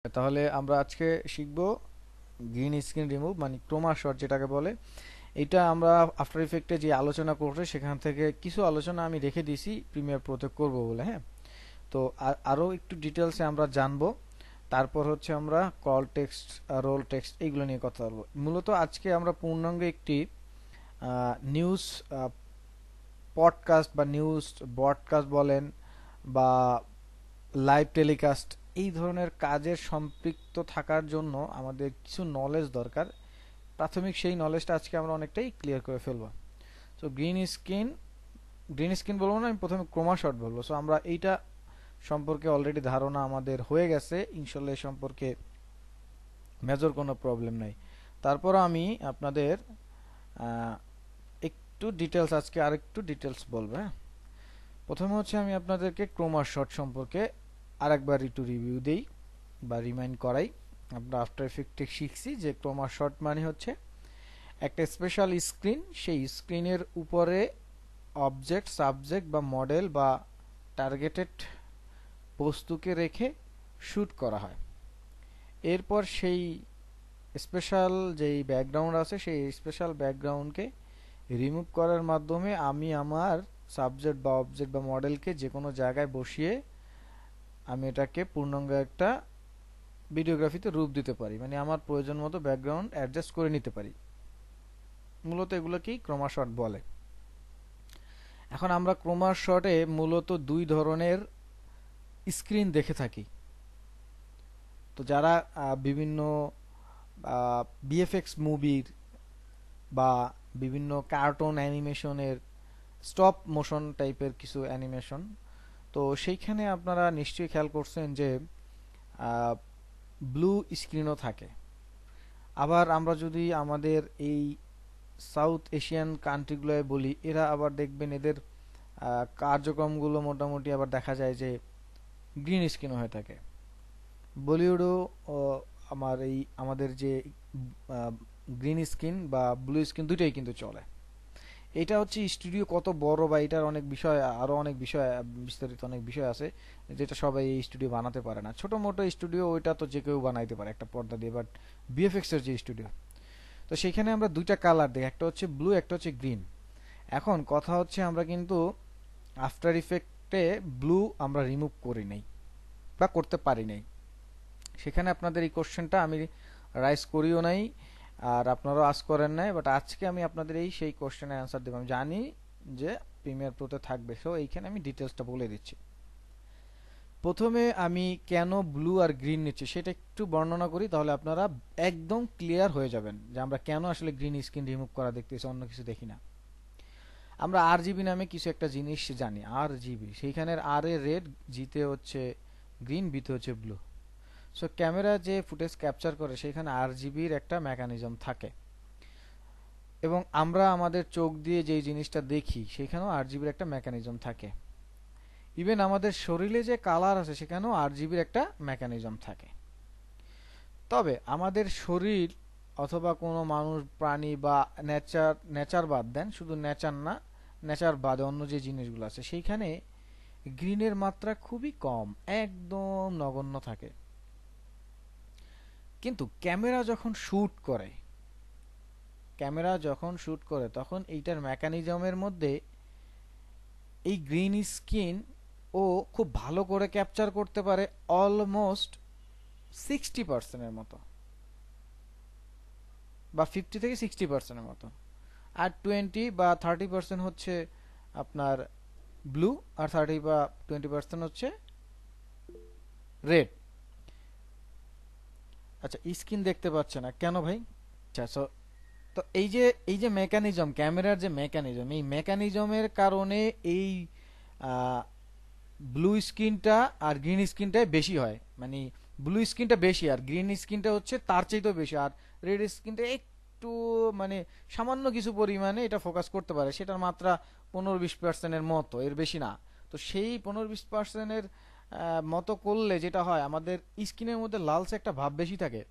তাহলে আমরা আজকে শিখব গ্রিন স্ক্রিন রিমুভ মানে ক্রোমা শট যেটাকে বলে। এটা আমরা আফটার ইফেক্টে যে আলোচনা করছি সেখান থেকে কিছু আলোচনা আমি রেখে দিয়েছি প্রিমিয়ার প্রোতে করব বলে। হ্যাঁ, তো আরও একটু ডিটেলসে আমরা জানবো। তারপর হচ্ছে আমরা কল টেক্সট, রোল টেক্সট এইগুলো নিয়ে কথা বলবো। মূলত আজকে আমরা পূর্ণাঙ্গ একটি নিউজ পডকাস্ট বা নিউজ ব্রডকাস্ট বলেন বা লাইভ টেলিকাস্ট এই ধরনের কাজের সম্পৃক্ত থাকার জন্য আমাদের কিছু নলেজ দরকার। প্রাথমিক সেই নলেজটা আজকে আমরা অনেকটাই ক্লিয়ার করে ফেলবো। সো গ্রিন স্ক্রিন বলবো না, আমি প্রথমে ক্রোমা শট বলবো। সো আমরা এইটা সম্পর্কে অলরেডি ধারণা আমাদের হয়ে গেছে, ইনশাল্লাহ সম্পর্কে মেজর কোনো প্রবলেম নাই। তারপর আমি আপনাদের একটু ডিটেলস আজকে আরেকটু ডিটেলস বলবো। হ্যাঁ, প্রথমে হচ্ছে আমি আপনাদেরকে ক্রোমা শট সম্পর্কে আরেকবার একটু রিভিউ দেই বা রিমাইন্ড করাই। আমরা আফটার এফেক্টে শিখছি যে ক্রোমা শট মানে হচ্ছে একটা স্পেশাল স্ক্রিন, সেই স্ক্রিনের উপরে অবজেক্ট, সাবজেক্ট বা মডেল বা টার্গেটেড বস্তুকে রেখে শ্যুট করা হয়। এরপর সেই স্পেশাল যেই ব্যাকগ্রাউন্ড আছে সেই স্পেশাল ব্যাকগ্রাউন্ডকে রিমুভ করার মাধ্যমে আমি আমার সাবজেক্ট বা অবজেক্ট বা মডেলকে যে কোনো জায়গায় বসিয়ে আমি এটাকে পূর্ণাঙ্গ একটা ভিডিওগ্রাফিতে রূপ দিতে পারি, মানে আমার প্রয়োজন মতো ব্যাকগ্রাউন্ড অ্যাডজাস্ট করে নিতে পারি। মূলত এগুলোকেই ক্রোমা শট বলে। এখন আমরা ক্রোমা শটে মূলত দুই ধরনের স্ক্রিন দেখে থাকি। তো যারা বিভিন্ন বিএফএক্স মুভির বা বিভিন্ন কার্টুন অ্যানিমেশনের স্টপ মোশন টাইপের কিছু অ্যানিমেশন, তো সেইখানে আপনারা নিশ্চয়ই খেয়াল করছেন যে ব্লু স্ক্রিনও থাকে। আবার আমরা যদি আমাদের এই সাউথ এশিয়ান কান্ট্রিগুলোয় বলি, এরা আবার দেখবেন এদের কার্যক্রমগুলো মোটামুটি আবার দেখা যায় যে গ্রিন স্ক্রিনও হয়ে থাকে। বলিউডও আমাদের যে গ্রিন স্ক্রিন বা ব্লু স্ক্রিন দুটোই কিন্তু চলে। এটা হচ্ছে স্টুডিও কত বড় বা এটার অনেক বিষয়, আরো অনেক বিষয়, বিস্তারিত অনেক বিষয় আছে যেটা সবাই এই স্টুডিও বানাতে পারে না। ছোট মোটো স্টুডিও ওইটা তো যে কেউ বানাইতে পারে একটা পর্দা দিয়ে, বাট বিএফএক্স এর যে স্টুডিও, তো সেখানে আমরা দুইটা কালার দেখি, একটা হচ্ছে ব্লু, একটা হচ্ছে গ্রিন। এখন কথা হচ্ছে আমরা কিন্তু আফটার ইফেক্টে ব্লু আমরা রিমুভ করি নাই বা করতে পারি নাই। সেখানে আপনাদের এই কোশ্চেনটা আমি রাইজ করিও নাই, আর আপনারাও আজ করেন নাই, বাট আজকে আমি আপনাদের এই সেই কোশ্চেনের অ্যান্সার দেবো। আমি জানি যে প্রিমিয়ার প্রোতে থাকবে, সো এইখানে আমি ডিটেলসটা বলে দিচ্ছি। প্রথমে আমি কেন ব্লু আর গ্রিন নিচ্ছি সেটা একটু বর্ণনা করি, তাহলে আপনারা একদম ক্লিয়ার হয়ে যাবেন যে আমরা কেন আসলে গ্রিন স্ক্রিন রিমুভ করা দেখতেছি, অন্য কিছু দেখি না। আমরা RGB নামে কিছু একটা জিনিস জানি, RGB, সেইখানের আর এ রেড, জিতে হচ্ছে গ্রিন, বিতে হচ্ছে ব্লু। সো ক্যামেরা যে ফুটেজ ক্যাপচার করে সেখানে RGBর একটা মেকানিজম থাকে, এবং আমরা আমাদের চোখ দিয়ে যেই জিনিসটা দেখি সেখানেও RGBর একটা মেকানিজম থাকে। ইভেন আমাদের শরীরে যে কালার আছে সেখানেও RGBর একটা মেকানিজম থাকে। তবে আমাদের শরীর অথবা কোনো মানুষ, প্রাণী বা নেচার বাদ দেন, শুধু নেচার না, নেচার বাদে অন্য যে জিনিসগুলো আছে সেইখানে গ্রিনের মাত্রা খুবই কম, একদম নগণ্য থাকে। কিন্তু ক্যামেরা যখন শুট করে তখন এইটার মেকানিজমের মধ্যে এই গ্রিন স্ক্রিন ও খুব ভালো করে ক্যাপচার করতে পারে অলমোস্ট 60%-এর মতো, বা 50 থেকে 60%-এর মতো। আর 20 বা 30% হচ্ছে আপনার ব্লু, আর 30 বা 20% হচ্ছে রেড। আচ্ছা, স্ক্রিন দেখতে পাচ্ছে না কেন ভাই? আচ্ছা, তো এই যে মেকানিজম, ক্যামেরার যে মেকানিজম, এই মেকানিজমের কারণে এই ব্লু স্ক্রিনটা আর গ্রিন স্ক্রিনটাই বেশি হয়, মানে ব্লু স্ক্রিনটা বেশি আর গ্রিন স্ক্রিনটা হচ্ছে তার চাইতেও বেশি, আর রেড স্ক্রিনটা একটু মানে সামান্য কিছু পরিমাণে এটা ফোকাস করতে পারে, সেটার মাত্রা 15-20%-এর মতো, এর বেশি না। তো সেই 15-20%-এর মতো করলে যেটা হয়, আমাদের স্ক্রিনের মধ্যে লালচে একটা ভাব বেশি থাকে।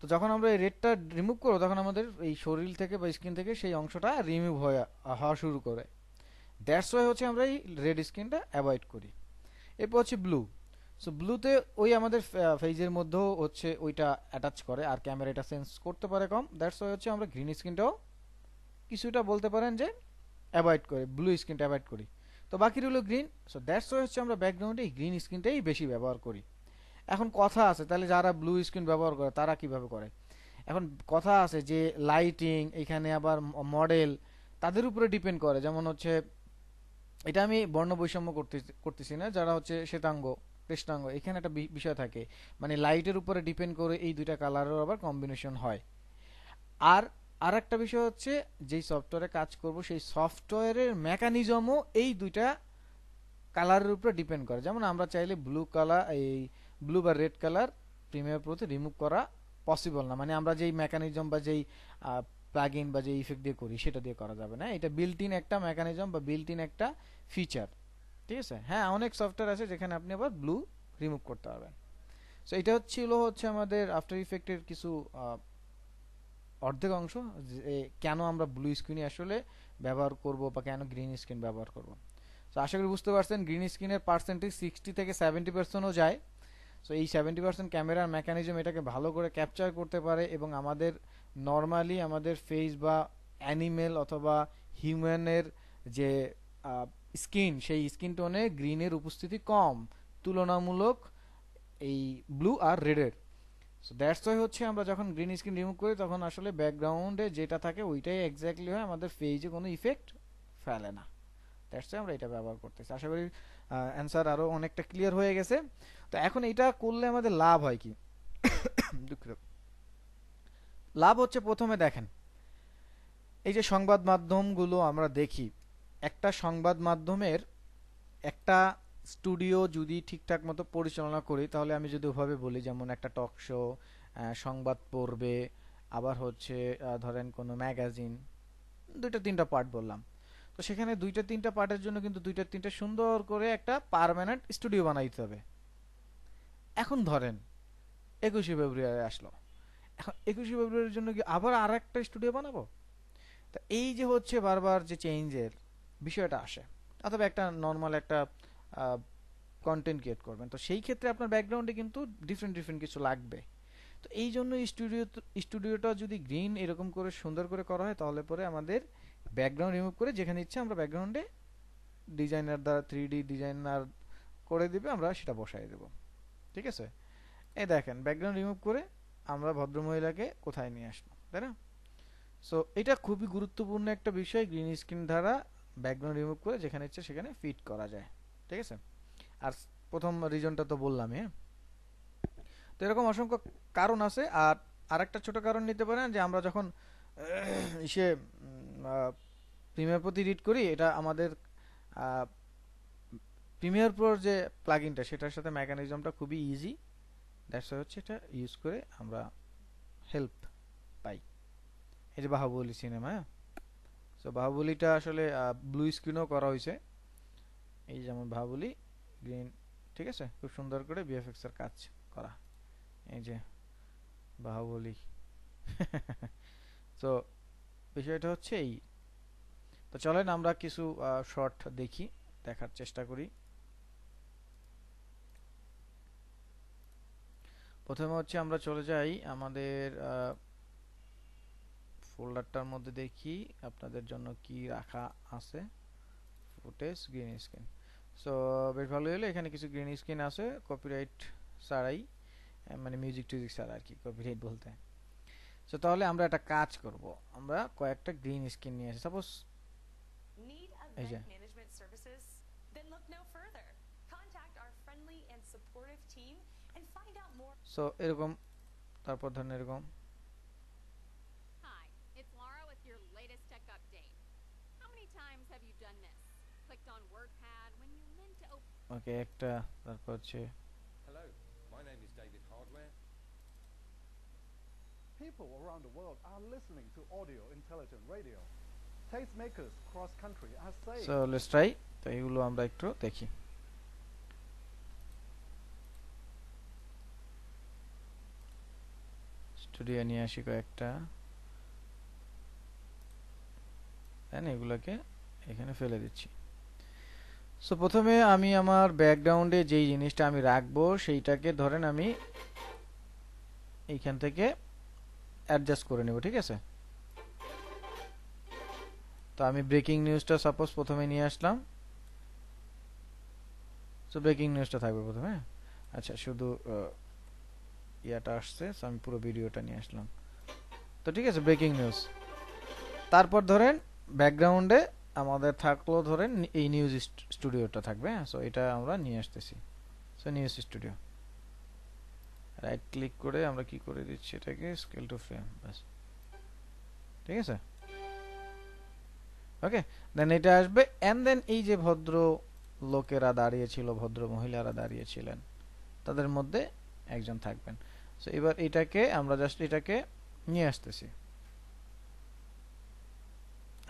তো যখন আমরা এই রেডটা রিমুভ করবো তখন আমাদের এই শরীর থেকে বা স্কিন থেকে সেই অংশটা রিমুভ হওয়া শুরু করে। দ্যাটস ওয়াই হচ্ছে আমরা এই রেড স্ক্রিনটা অ্যাভয়েড করি। এরপর হচ্ছে ব্লু। সো ব্লুতে ওই আমাদের ফেজের মধ্যেও হচ্ছে ওইটা অ্যাটাচ করে, আর ক্যামেরা এটা সেন্স করতে পারে কম, দ্যাটস ওয়াই হচ্ছে আমরা গ্রিন স্ক্রিনটাও কিছুটা বলতে পারেন যে অ্যাভয়েড করি, ব্লু স্ক্রিনটা অ্যাভয়েড করি। তো বাকি রইল গ্রিন। সো দ্যাটস ওয়াই হচ্ছে আমরা ব্যাকগ্রাউন্ডে এই গ্রিন স্ক্রিনটাই বেশি ব্যবহার করি। এখন কথা আছে, তাহলে যারা ব্লু স্ক্রিন ব্যবহার করে তারা কিভাবে করে? এখন কথা আছে যে লাইটিং, এখানে আবার মডেল, তাদের উপরে ডিপেন্ড করে। যেমন হচ্ছে, এটা আমি বর্ণ বৈষম্য করতেছি না, যারা হচ্ছে শ্বেতাঙ্গ কৃষ্ণাঙ্গ, এখানে একটা বিষয় থাকে, মানে লাইটের উপরে ডিপেন্ড করে এই দুইটা কালারের আবার কম্বিনেশন হয়। আর আর একটা বিষয় হচ্ছে, যেই সফটওয়্যারে কাজ করব সেই সফটওয়্যারের মেকানিজমও এই দুইটা কালারের উপরে ডিপেন্ড করে। যেমন আমরা চাইলে ব্লু কালার, এই ব্লু বা রেড কালার প্রিমিয়ার প্রোতে রিমুভ করা পসিবল না, মানে আমরা যেই মেকানিজম বা যেই প্লাগ ইন বা যে ইফেক্ট দিয়ে করি সেটা দিয়ে করা যাবে না। এটা বিল্ট ইন একটা মেকানিজম বা বিল্ট ইন একটা ফিচার, ঠিক আছে? হ্যাঁ, অনেক সফটওয়্যার আছে যেখানে আপনি আবার ব্লু রিমুভ করতে পারবেন। সো এটা হচ্ছে আমাদের আফটার ইফেক্টের কিছু অর্ধেক অংশ, যে কেন আমরা ব্লু স্ক্রিন আসলে ব্যবহার করব বা কেন গ্রিন স্ক্রিন ব্যবহার করব। তো আশা করি বুঝতে পারছেন, গ্রিন স্ক্রিনের পার্সেন্টেজ 60 থেকে 70%ও যায়। সো এই 70% ক্যামেরার মেকানিজম এটাকে ভালো করে ক্যাপচার করতে পারে, এবং আমাদের নর্মালি আমাদের ফেস বা অ্যানিমেল অথবা হিউম্যানের যে স্কিন, সেই স্কিন টোনে গ্রিনের উপস্থিতি কম তুলনামূলক এই ব্লু আর রেডের। সো দ্যাটস ওয়াই হচ্ছে আমরা যখন গ্রিন স্ক্রিন রিমুভ করি তখন আসলে ব্যাকগ্রাউন্ডে যেটা থাকে ওইটাই এক্স্যাক্টলি হয়, আমাদের ফেজে কোনো ইফেক্ট ফেলে না। দ্যাটস ওয়াই আমরা এটা ব্যবহার করতেছি। আশা করি অ্যান্সার আরো অনেকটা ক্লিয়ার হয়ে গেছে। তো এখন এটা করলে আমাদের লাভ হয় কি? দুঃখিত। লাভ হচ্ছে, প্রথমে দেখেন, এই যে সংবাদ মাধ্যমগুলো আমরা দেখি, একটা সংবাদ মাধ্যমের একটা স্টুডিও যদি ঠিকঠাক মতো পরিচালনা করি, তাহলে আমি যদি ওভাবে বলি, যেমন একটা টক শো, সংবাদ পড়বে, আবার হচ্ছে ধরেন কোনো ম্যাগাজিন, দুইটা তিনটা পার্ট বললাম। তো সেখানে দুইটা তিনটা পার্টের জন্য কিন্তু দুইটা তিনটা সুন্দর করে একটা পার্মানেন্ট স্টুডিও বানাইতে হবে। এখন ধরেন 21শে ফেব্রুয়ারি আসলো, এখন 21শে ফেব্রুয়ারির জন্য কি আবার আর একটা স্টুডিও বানাবো? তা এই যে হচ্ছে বারবার যে চেঞ্জের বিষয়টা আসে, অথবা একটা নর্মাল একটা কন্টেন্ট ক্রিয়েট করবেন, তো সেই ক্ষেত্রে আপনার ব্যাকগ্রাউন্ডে কিন্তু ডিফারেন্ট ডিফারেন্ট কিছু লাগবে। তো এই জন্য স্টুডিওটা যদি গ্রিন এরকম করে সুন্দর করে করা হয়, তাহলে পরে আমাদের ব্যাকগ্রাউন্ড রিমুভ করে যেখানে ইচ্ছে আমরা ব্যাকগ্রাউন্ডে ডিজাইনার দ্বারা 3D ডিজাইনার করে দিবে, আমরা সেটা বসাই দেব। ঠিক আছে? এই দেখেন, ব্যাকগ্রাউন্ড রিমুভ করে আমরা ভদ্রমহিলাকে কোথায় নিয়ে আসলো, তাই না? সো এটা খুবই গুরুত্বপূর্ণ একটা বিষয়, গ্রিন স্ক্রিন দ্বারা ব্যাকগ্রাউন্ড রিমুভ করে যেখানে ইচ্ছে সেখানে ফিট করা যায়। ঠিক আছে? আর প্রথম রিজনটা তো বললাম। হ্যাঁ, তো এরকম অসংখ্য কারণ আছে। আর আরেকটা ছোট কারণ নিতে পারেন, যে আমরা যখন ইসে প্রিমিয়ার প্রতি রিড করি, এটা আমাদের প্রিমিয়ার প্রোর যে প্লাগইনটা সেটার সাথে মেকানিজমটা খুবই ইজি। দ্যাটস হচ্ছে এটা ইউজ করে আমরা হেল্প পাই। এই যে বাহুবলী সিনেমা, সো বাহুবলীটা আসলে ব্লু স্ক্রিনও করা হয়েছে, এই যেমন বাহুবলী গ্রিন, ঠিক আছে, খুব সুন্দর করে ভিএফএক্স এর কাজ করা, এই যে বাহুবলী। তো বিষয়টা হচ্ছে এই। তো চলেন আমরা কিছু শর্ট দেখি, দেখার চেষ্টা করি। প্রথমে হচ্ছে আমরা চলে যাই আমাদের ফোল্ডারটার মধ্যে, দেখি আপনাদের জন্য কি রাখা আছে। Footage, green screen. সো বেশ ভালো হলো, এখানে কিছু গ্রিন স্ক্রিন আছে কপিরাইট ছাড়াই, মানে মিউজিক টিউজিক ছাড়া আর কি, কপিরাইট বলতে। সো তাহলে আমরা একটা কাজ করব, আমরা কয়েকটা গ্রিন স্ক্রিন নিয়ে আসি। সাপোজ এই যে, সো এরকম, তারপর ধরেন এরকম। ওকে, একটা, তারপর হচ্ছে Hello, my name is David Hardware. People around the world are listening to audio intelligent radio. Tastemakers cross country are saying. So let's try. তো এগুলো আমরা একটু দেখি। স্টুডিও নিয়ে আসি কয়েকটা, দেন এগুলোকে এখানে ফেলে দিচ্ছি। সো প্রথমে আমি আমার ব্যাকগ্রাউন্ডে যেই জিনিসটা আমি রাখবো সেইটাকে ধরেন আমি এইখান থেকে অ্যাডজাস্ট করে নেব, ঠিক আছে? তো আমি ব্রেকিং নিউজটা সাপোজ প্রথমে নিয়ে আসলাম। সো ব্রেকিং নিউজটা থাকবে প্রথমে। আচ্ছা, শুধু ইয়াটা আসছে, সো আমি পুরো ভিডিওটা নিয়ে আসলাম। তো ঠিক আছে, ব্রেকিং নিউজ। তারপর ধরেন ব্যাকগ্রাউন্ডে আমাদের থাকলো ধরেন এই নিউজ স্টুডিওটা থাকবে। সো এটা আমরা নিয়ে আসতেছি। So news studio, right click করে আমরা কি করে দিচ্ছি এটাকে স্কেল টু ফ্রেম, বাস। ঠিক আছে, ওকে। দেন এটা আসবে, এন্ড দেন এই যে ভদ্র লোকেরা দাঁড়িয়েছিল, ভদ্র মহিলারা দাঁড়িয়েছিলেন, তাদের মধ্যে একজন থাকবেন। সো এবার এটাকে আমরা জাস্ট এটাকে নিয়ে আসতেছি।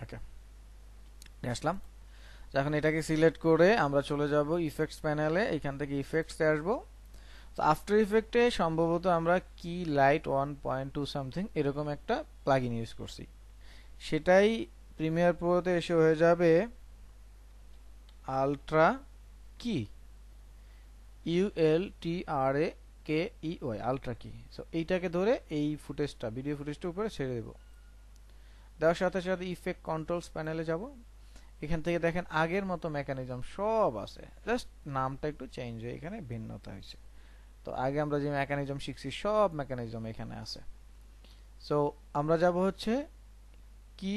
ওকে, নিয়ে আসলাম। এখন এটাকে সিলেক্ট করে আমরা চলে যাব ইফেক্টস প্যানেলে। এখান থেকে ইফেক্টসে আসবো। তো আফটার ইফেক্টে সম্ভবত আমরা কি লাইট 1.2 সামথিং এরকম একটা প্লাগইন ইউজ করছি, সেটাই প্রিমিয়ার প্রোতে এসে হয়ে যাবে আলট্রা কি, ULTRAKEY, আলট্রা কি। সো এইটাকে ধরে এই ফুটেজটা, ভিডিও ফুটেজটা উপরে ছেড়ে দেব। দেওয়ার সাথে সাথে ইফেক্ট কন্ট্রোলস প্যানেলে যাব। এখান থেকে দেখেন আগের মতো মেকানিজম সব আছে, জাস্ট নামটা একটু চেঞ্জ হয়ে এখানে ভিন্নতা হয়েছে। তো আগে আমরা যে মেকানিজম শিখছি সব মেকানিজম এখানে আছে। সো আমরা যাব হচ্ছে কি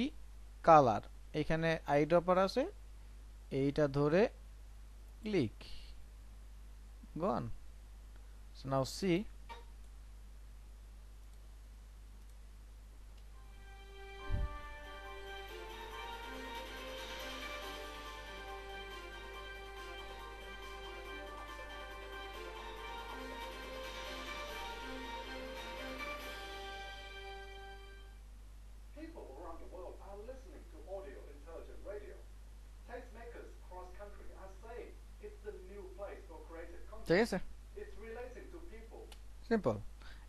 কালার, এখানে আইড্রপার আছে, এইটা ধরে ক্লিক গন। So now see, People around the world are listening to Audio Intelligent Radio. Tastemakers cross country are saying it's the new place for creative ঠিক content. আছে, It's relating to people. Simple.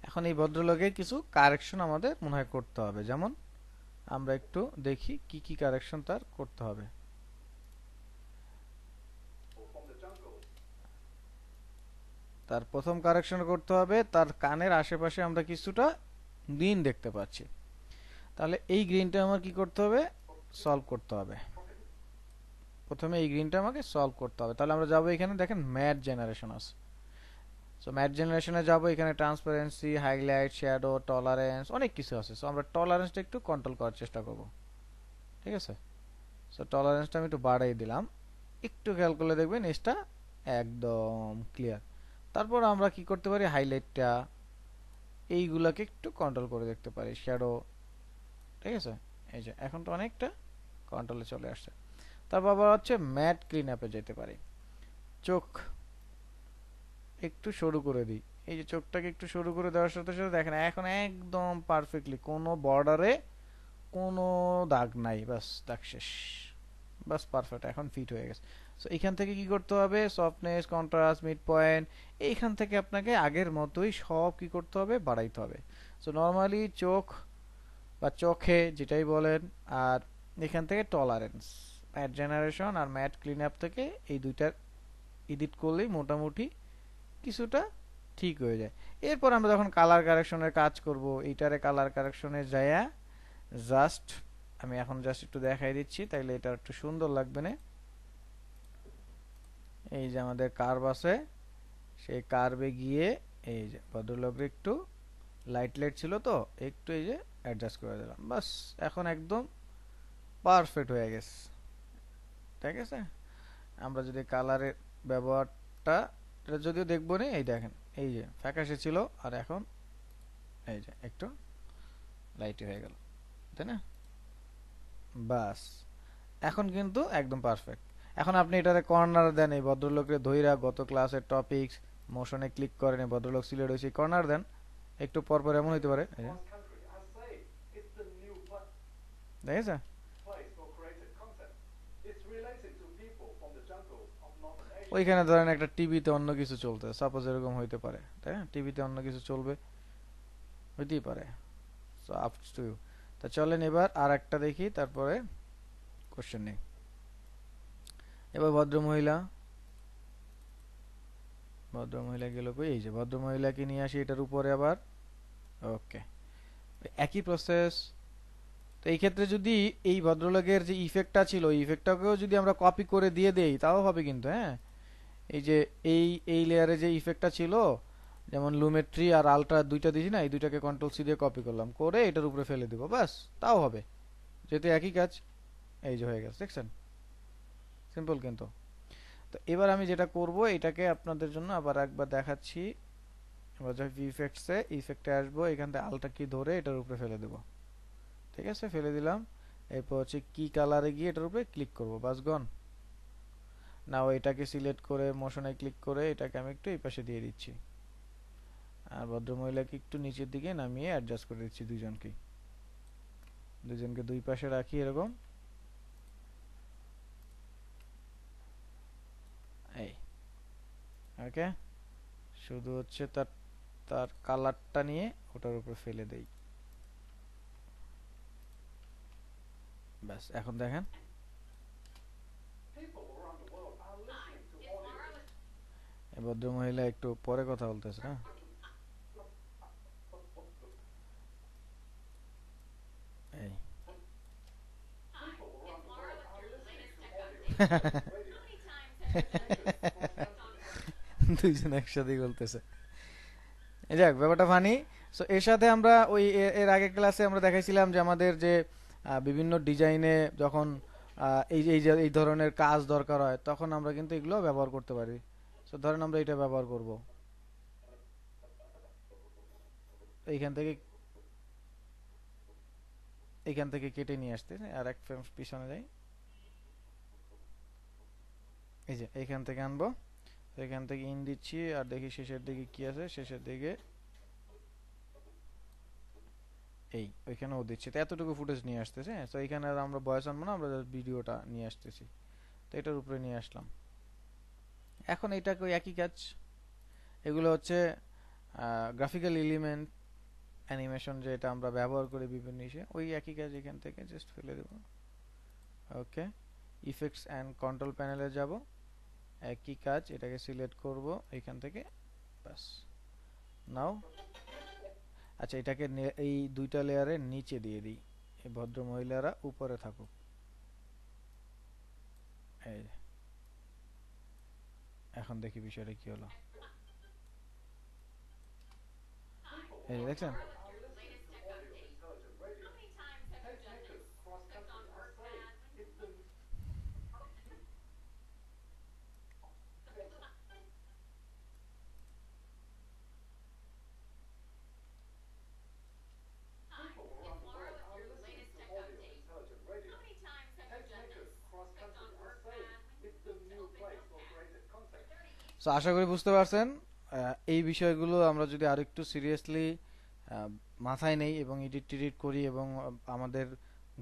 এখন এই ভদ্রলোকের কিছু correction আমাদের মনে হয় করতে হবে, যেমন আমরা একটু দেখি কি কি কারেকশন তার করতে হবে। From the jungles. তার প্রথম কারেকশন করতে হবে, তার কানের আশেপাশে আমরা কিছুটা গ্রিন দেখতে পাচ্ছি। তাহলে এই গ্রিনটা আমার কি করতে হবে, সলভ করতে হবে। প্রথমে এই গ্রিনটা আমাকে সলভ করতে হবে। তাহলে আমরা যাবো এখানে, দেখেন ম্যাট জেনারেশন আছে। সো ম্যাট জেনারেশনে যাবো, এখানে ট্রান্সপারেন্সি, হাইলাইট, শ্যাডো, টলারেন্স, অনেক কিছু আছে। সো আমরা টলারেন্সটা একটু কন্ট্রোল করার চেষ্টা করব, ঠিক আছে? সো টলারেন্সটা আমি একটু বাড়াই দিলাম। একটু খেয়াল করলে দেখবেন এটা একদম ক্লিয়ার। তারপর আমরা কি করতে পারি, হাইলাইটটা এইগুলাকে একটু কন্ট্রোল করে দেখতে পারি, শ্যাডো, ঠিক আছে? এই যে এখন তো অনেকটা কন্ট্রোলে চলে আসছে। তারপর আবার হচ্ছে ম্যাট ক্লিন আপে যেতে পারি। চোখ একটু সরু করে দিই, এই যে চোখটাকে একটু সরু করে দেওয়ার সাথে সাথে দেখেন এখন একদম পারফেক্টলি কোনো বর্ডারে কোনো দাগ নাই, বাস দাগ শেষ, বাস পারফেক্ট, এখন ফিট হয়ে গেছে। সো এখান থেকে কি করতে হবে, সফটনেস, কন্ট্রাস্ট, মিড পয়েন্ট, এইখান থেকে আপনাকে আগের মতোই সব কি করতে হবে, বাড়াইতে হবে। সো নর্মালি চোখ বা চোখে যেটাই বলেন, আর এখান থেকে টলারেন্স, ম্যাট জেনারেশন আর ম্যাট ক্লিন আপ থেকে এই দুইটার এডিট করলেই মোটামুটি কিছুটা ঠিক হয়ে যায়। এরপর আমরা যখন কালার কারেকশনের কাজ করব, এইটারে কালার কারেকশনে যায়া জাস্ট আমি এখন জাস্ট একটু দেখাই দিচ্ছি, তাইলে এটা একটু সুন্দর লাগবে না। এই যে আমাদের কার্ভ আছে, সেই কার্ভে গিয়ে এই যে ভদ্রলোকের একটু লাইট লাইট ছিল তো একটু এই যে অ্যাডজাস্ট করে দিলাম, বাস এখন একদম পারফেক্ট হয়ে গেছে, ঠিক আছে? আমরা যদি কালারের ব্যবহারটা, এটা যদিও দেখবো না, এই দেখেন এই যে ফ্যাকাশে ছিল আর এখন এই যে একটু লাইট হয়ে গেল, তাই না? বাস এখন কিন্তু একদম পারফেক্ট। এখন আপনি এটারে কর্নার দেন, এই ভদ্রলোকের ধইরা গত ক্লাসের টপিকস মোশনে ক্লিক করেন, এই ভদ্রলোক সিলেক্ট হয়েছে, কর্নার দেন, একটু পর পর এমন হইতে পারে, Cross country are saying it's the new দেখেছে? place for creative content. It's relating to people from the jungles of Northern Asia. ওইখানে ধরেন একটা টিভিতে অন্য কিছু চলতে, সাপোজ এরকম হইতে পারে, তাই না? টিভিতে অন্য কিছু চলবে, হইতেই পারে। So up to you. তা চলেন এবার আর একটা দেখি, তারপরে কোশ্চেন নেই। এবার ভদ্রমহিলা গেল কই, এই যে ভদ্রমহিলাকে নিয়ে আসি এটার উপরে আবার। ওকে, একই প্রসেস। তো এই ক্ষেত্রে যদি এই ভদ্রলোকের যে ইফেক্টটা ছিল, এই ইফেক্টটাকেও যদি আমরা কপি করে দিয়ে দেই তাও হবে কিন্তু, হ্যাঁ। এই যে এই এই লেয়ারে যে ইফেক্টটা ছিল, যেমন লুমেট্রি আর আলট্রা দুইটা দিছি না, এই দুইটাকে কন্ট্রোল সি দিয়ে কপি করলাম, করে এটার উপরে ফেলে দিব, বাস তাও হবে, যেহেতু একই কাজ। এই যে হয়ে গেছে, দেখছেন, সিম্পল কিন্তু। তো এবার আমি যেটা করব, এটাকে আপনাদের জন্য আবার একবার দেখাচ্ছি। এবার যখন ইফেক্টসে ইফেক্টে আসবো, এখান থেকে আলট্রা কি ধরে এটার উপরে ফেলে দেব, ঠিক আছে, ফেলে দিলাম। এরপর হচ্ছে কি কালারে গিয়ে এটার উপরে ক্লিক করব, বাস গন। নাও এটাকে সিলেক্ট করে মোশনে ক্লিক করে এটাকে আমি একটু এই পাশে দিয়ে দিচ্ছি, আর ভদ্রমহিলাকে একটু নিচের দিকে নামিয়ে অ্যাডজাস্ট করে দিচ্ছি, দুজনকে দুই পাশে রাখি এরকম। এই ওকে, শুধু হচ্ছে তার তার কালারটা নিয়ে ওটার উপর ফেলে দেই, ব্যাস। এখন দেখেন People around the world are listening to audio. এই ভদ্রমহিলা একটু পরে কথা বলতেছে না, এই People around the world are listening to audio intelligent radio. Tastemakers cross country. দুইজন একসাথেই বলতেছে। এই যাক, ব্যাপারটা ফানি। সো এর সাথে আমরা ওই এর আগের ক্লাসে আমরা দেখাইছিলাম যে আমাদের যে বিভিন্ন ডিজাইনে যখন এই ধরনের কাজ দরকার হয়, তখন আমরা কিন্তু এগুলো ব্যবহার করতে পারি। সো ধরেন আমরা এটা ব্যবহার করব, এইখান থেকে কেটে নিয়ে আসতে, আর এক ফ্রেম পিছনে যাই, এই যে এইখান থেকে আনবো, এখান থেকে ইন দিচ্ছি, আর দেখি শেষের দিকে কি আছে, শেষের দিকে এই ওইখানেও দিচ্ছি। তো এতটুকু ফুটেজ নিয়ে আসতেছে, তো এখানে আর আমরা ভয়েস আনবো না, আমরা ভিডিওটা নিয়ে আসতেছি। তো এটার উপরে নিয়ে আসলাম। এখন এটাকে ওই একই কাজ, এগুলো হচ্ছে গ্রাফিক্যাল এলিমেন্ট অ্যানিমেশন, যেটা আমরা ব্যবহার করি বিভিন্ন ইসে, ওই একই কাজ এখান থেকে জাস্ট ফেলে দেব। ওকে, ইফেক্টস অ্যান্ড কন্ট্রোল প্যানেলে যাব, একই কাজ, এটাকে সিলেক্ট করব এখান থেকে, বাস। নাও আচ্ছা, এটাকে এই দুইটা লেয়ারের নিচে দিয়ে দিই, এই ভদ্র মহিলারা উপরে থাকুক। এই এখন দেখি বিষয়টা কি হলো, এই দেখছেন। Tastemakers cross country are saying it's the people around the world are listening to audio intelligent radio. Tastemakers cross country are saying it's the new place for creative content. So আশা করি বুঝতে পারছেন। এই বিষয়গুলো আমরা যদি আরেকটু সিরিয়াসলি মাথায় নেই এবং এডিট করি, এবং আমাদের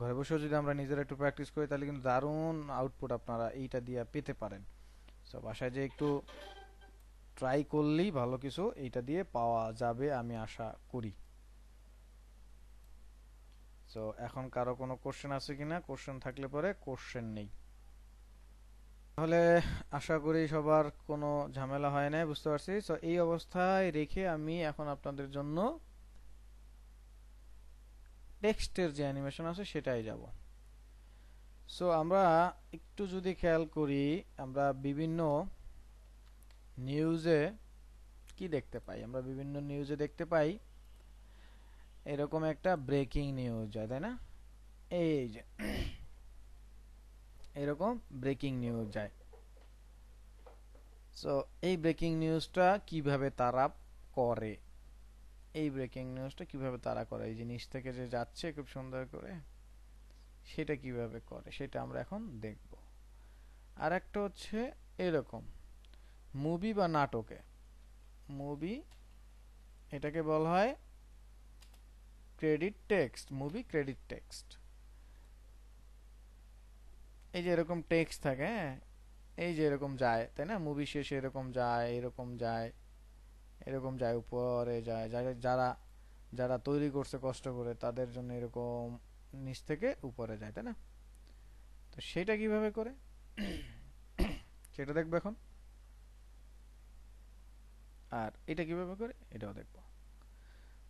ঘরে বসেও যদি আমরা নিজেরা একটু প্র্যাকটিস করি, তাহলে কিন্তু দারুণ আউটপুট আপনারা এইটা দিয়ে পেতে পারেন। সো বাসায় যে একটু ট্রাই করলেই ভালো কিছু এইটা দিয়ে পাওয়া যাবে, আমি আশা করি। সো এখন কারো কোনো কোশ্চেন আছে কিনা? কোশ্চেন থাকলে পরে কোশ্চেন নেই, তাহলে আশা করি সবার কোনো ঝামেলা হয় না, বুঝতে পারছি। সো এই অবস্থায় রেখে আমি এখন আপনাদের জন্য টেক্সটের যে অ্যানিমেশন আছে সেটাই যাব। সো আমরা একটু যদি খেয়াল করি, আমরা বিভিন্ন নিউজে কি দেখতে পাই, আমরা বিভিন্ন নিউজে দেখতে পাই এরকম একটা ব্রেকিং নিউজ যায়, তাই না? এই যে এরকম ব্রেকিং নিউজ যায়। সো এই ব্রেকিং নিউজটা কিভাবে তারা করে, এই ব্রেকিং নিউজটা কিভাবে তারা করে, এই জিনিস থেকে যে যাচ্ছে খুব সুন্দর করে, সেটা কিভাবে করে সেটা আমরা এখন দেখব। আর একটা হচ্ছে এরকম মুভি বা নাটকে, মুভি এটাকে বলা হয় credit text, movie credit text. এই যে এরকম টেক্সট থাকে, হ্যাঁ, এই যে এরকম যায়, তাই না? মুভি শেষে এরকম যায়, এরকম যায়, এরকম যায়, উপরে যায়, যারা যারা তৈরি করছে কষ্ট করে তাদের জন্য এরকম নিচ থেকে উপরে যায়, তাই না? তো সেটা কিভাবে করে? সেটা দেখবো এখন। আর এটা কিভাবে করে এটাও দেখবো।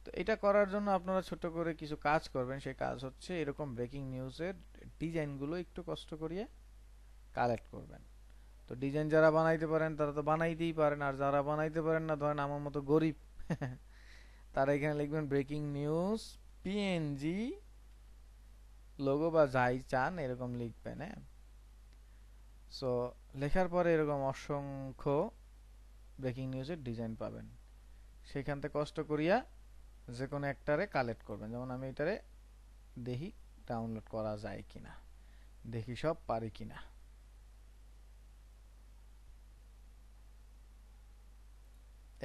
তো এটা করার জন্য আপনারা ছোট করে কিছু কাজ করবেন। সেই কাজ হচ্ছে এরকম ব্রেকিং নিউজের ডিজাইনগুলো একটু কষ্ট করিয়ে কালেক্ট করবেন। তো ডিজাইন যারা বানাইতে পারেন তারা তো বানাইতেই পারেন, আর যারা বানাইতে পারেন না, ধরেন আমার মতো গরিব, তারা এখানে লিখবেন ব্রেকিং নিউজ পিএনজি লোগো বা যাই চান এরকম লিখবেন। হ্যাঁ, সো লেখার পরে এরকম অসংখ্য ব্রেকিং নিউজের ডিজাইন পাবেন। সেখান থেকে কষ্ট করিয়া যে কোনো একটারে কালেক্ট করবেন। যেমন আমি এটারে দেখি ডাউনলোড করা যায় কিনা, দেখি সব পারি কিনা।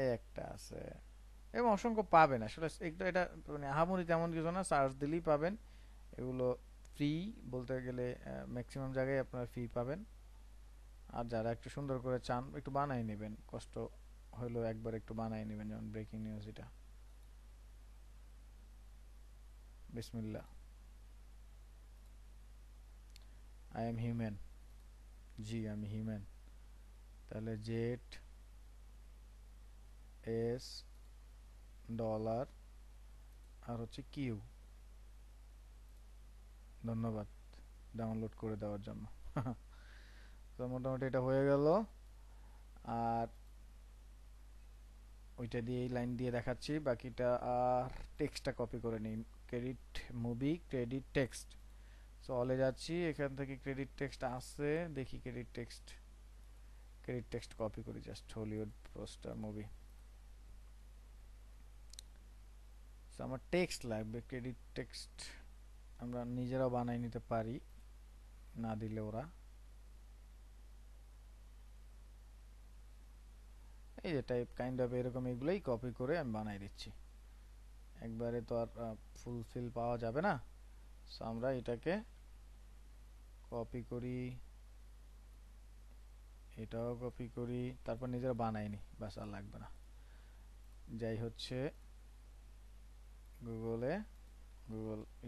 এই একটা আছে, এবং অসংখ্য পাবেন আসলে। একটু এটা মানে আহামরি তেমন কিছু না, সার্চ দিলেই পাবেন। এগুলো ফ্রি বলতে গেলে ম্যাক্সিমাম জায়গায় আপনারা ফ্রি পাবেন। আর যারা একটু সুন্দর করে চান একটু বানাই নেবেন, কষ্ট হইলেও একবার একটু বানাই নেবেন। যেমন ব্রেকিং নিউজ, এটা বিসমিল্লাহ, আই এম হিউম্যান, জি আমি হিউম্যান। তাহলে জেড এস ডলার আর হচ্ছে কিউ। ধন্যবাদ ডাউনলোড করে দেওয়ার জন্য। তো মোটামুটি এটা হয়ে গেল। আর ওইটা দিয়ে এই লাইন দিয়ে দেখাচ্ছি বাকিটা। আর টেক্সটটা কপি করে নিই, credit movie credit text. So অলে যাচ্ছি, এখান থেকে ক্রেডিট টেক্সট আছে, দেখি ক্রেডিট টেক্সট কপি করি, just Hollywood poster movie. So আমার টেক্সট লাগবে, ক্রেডিট টেক্সট আমরা নিজেরাও বানাই নিতে পারি, না দিলে ওরা। এই যে টাইপ কাইন্ড অফ এরকম এগুলোই কপি করে আমি বানাই দিচ্ছি। একবারে তো আর ফুলফিল পাওয়া যাবে না। সো আমরা এটাকে কপি করি, এটাও কপি করি, তারপর নিজেরা বানাইনি, বাস আর লাগবে না। যাই হচ্ছে গুগল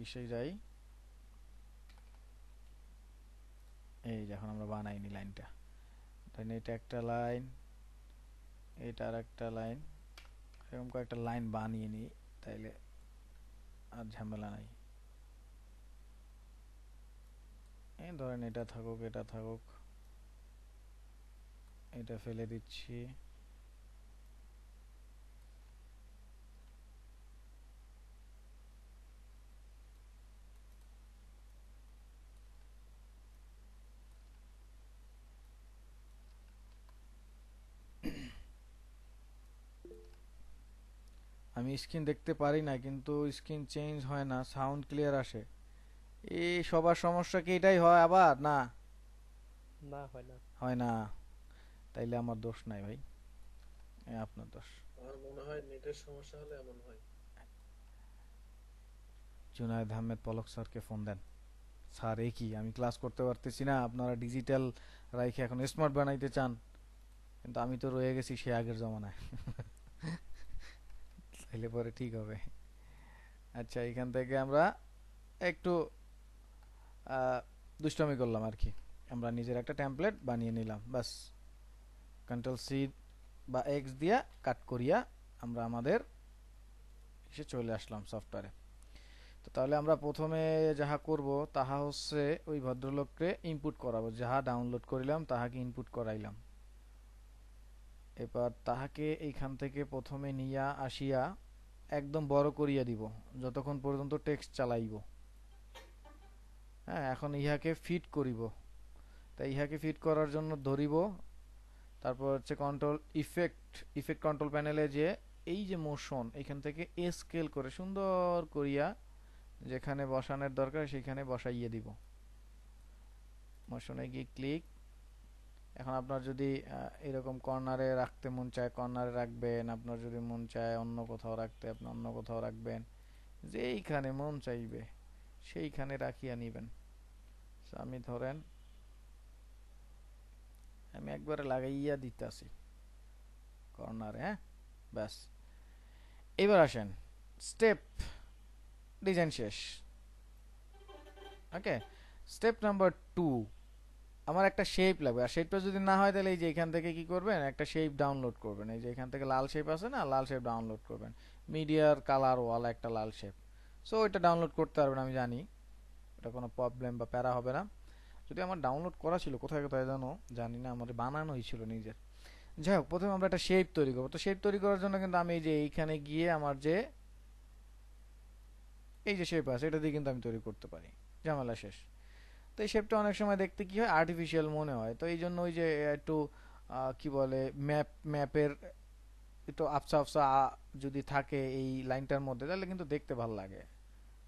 ইসে যাই, এই যখন আমরা বানাইনি লাইনটা, দেন এটা একটা লাইন, এটা আর একটা লাইন, এরকম কয়েকটা লাইন বানিয়ে নিই, তাইলে আর ঝামেলা নাই। এই ধরেন এটা থাকুক, এটা থাকুক, এটা ফেলে দিচ্ছি। আমি স্ক্রিন দেখতে পারি না, কিন্তু স্ক্রিন চেঞ্জ হয় না, সাউন্ড ক্লিয়ার আসে। এই সবার সমস্যা কি এটাই হয় আবার? না, না হয় না। হয় না। তাইলে আমার দোষ নাই ভাই, আপনার দোষ। আমার মনে হয় নেটের সমস্যা হলে এমন হয়। জুনায়েদ আহমেদ পলক স্যারকে ফোন দেন। স্যার এ কি, আমি ক্লাস করতে পারতেছি না, আপনারা ডিজিটাল রাইখে এখন স্মার্ট বানাইতে চান, কিন্তু আমি তো রয়ে গেছি সে আগের জমানায়। তাইলে পরে ঠিক হবে। আচ্ছা, এখান থেকে আমরা একটু দুষ্টামি করলাম আর কি। আমরা নিজের একটা টেমপ্লেট বানিয়ে নিলাম, বাস কন্ট্রোল সি বা এক্স দিয়া কাট করিয়া আমরা আমাদের এসে চলে আসলাম সফটওয়্যারে। তো তাহলে আমরা প্রথমে যাহা করব তাহা হচ্ছে ওই ভদ্রলোককে ইনপুট করাবো, যাহা ডাউনলোড করিলাম তাহাকে ইনপুট করাইলাম। এবার তাহাকে এইখান থেকে প্রথমে নিয়া আসিয়া একদম বড় করিয়া দিব যতক্ষণ পর্যন্ত টেক্সট চালাইব। হ্যাঁ, এখন ইহাকে ফিট করিব। তাই ইহাকে ফিট করার জন্য ধরিব, তারপর হচ্ছে ইফেক্ট কন্ট্রোল প্যানেলে যে এই যে মোশন, এখান থেকে স্কেল করে সুন্দর করিয়া যেখানে বসানোর দরকার সেখানে বসাইয়ে দিব। মোশনে গিয়ে ক্লিক। এখন আপনার যদি এরকম কর্নারে রাখতে মন চায় কর্নারে রাখবেন, আপনার যদি মন চায় অন্য কোথাও রাখতে আপনি অন্য কোথাও রাখবেন, যেইখানে মন চাইবে সেইখানে রাখিয়া নিবেন। আমি ধরেন আমি একবারে লাগাইয়া দিতেছি কর্নারে। হ্যাঁ, ব্যাস। এবার আসেন স্টেপ, ডিজাইন শেষ। ওকে, স্টেপ নাম্বার 2, আমার একটা শেপ লাগবে, আর শেপটা যদি না হয় তাহলে এই যে এখান থেকে কি করবেন, একটা শেপ ডাউনলোড করবেন। এই যে এখান থেকে লাল শেপ আছে না, লাল শেপ ডাউনলোড করবেন, মিডিয়ার কালার ওয়ালা একটা লাল শেপ। সো এটা ডাউনলোড করতে পারবেন, আমি জানি এটা কোনো প্রবলেম বা প্যারা হবে না। যদি আমার ডাউনলোড করা ছিল কোথায় কোথায় জানো জানি না, আমার বানানোই ছিল নিজের। যাই হোক, প্রথমে আমরা একটা শেপ তৈরি করবো। তো শেপ তৈরি করার জন্য কিন্তু আমি এই যে এইখানে গিয়ে আমার যে এই যে শেপ আছে এটা দিয়ে কিন্তু আমি তৈরি করতে পারি, ঝামেলা শেষ। তো এই শেপটা অনেক সময় দেখতে কি হয়, আর্টিফিশিয়াল মনে হয়। তো এই জন্য ওই যে একটু কি বলে, ম্যাপের একটু আবসা আবসা যদি থাকে এই লাইনটার মধ্যে, তাহলে কিন্তু দেখতে ভালো লাগে।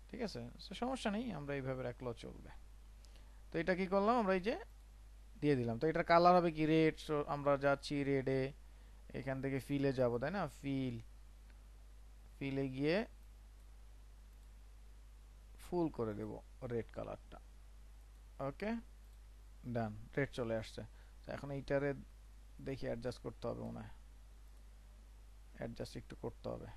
ঠিক আছে, তো সমস্যা নেই, আমরা এইভাবে রাখলেও চলবে। তো এটা কি করলাম, আমরা এই যে দিয়ে দিলাম। তো এটার কালার হবে কি রেড। সো আমরা যাচ্ছি রেডে, এখান থেকে ফিলে যাব, তাই না, ফিলে গিয়ে ফুল করে দেব রেড কালারটা। ওকে, ডান, রেড চলে আসছে। তো এখন এইটারে দেখি অ্যাডজাস্ট করতে হবে, মনে হয় অ্যাডজাস্ট একটু করতে হবে।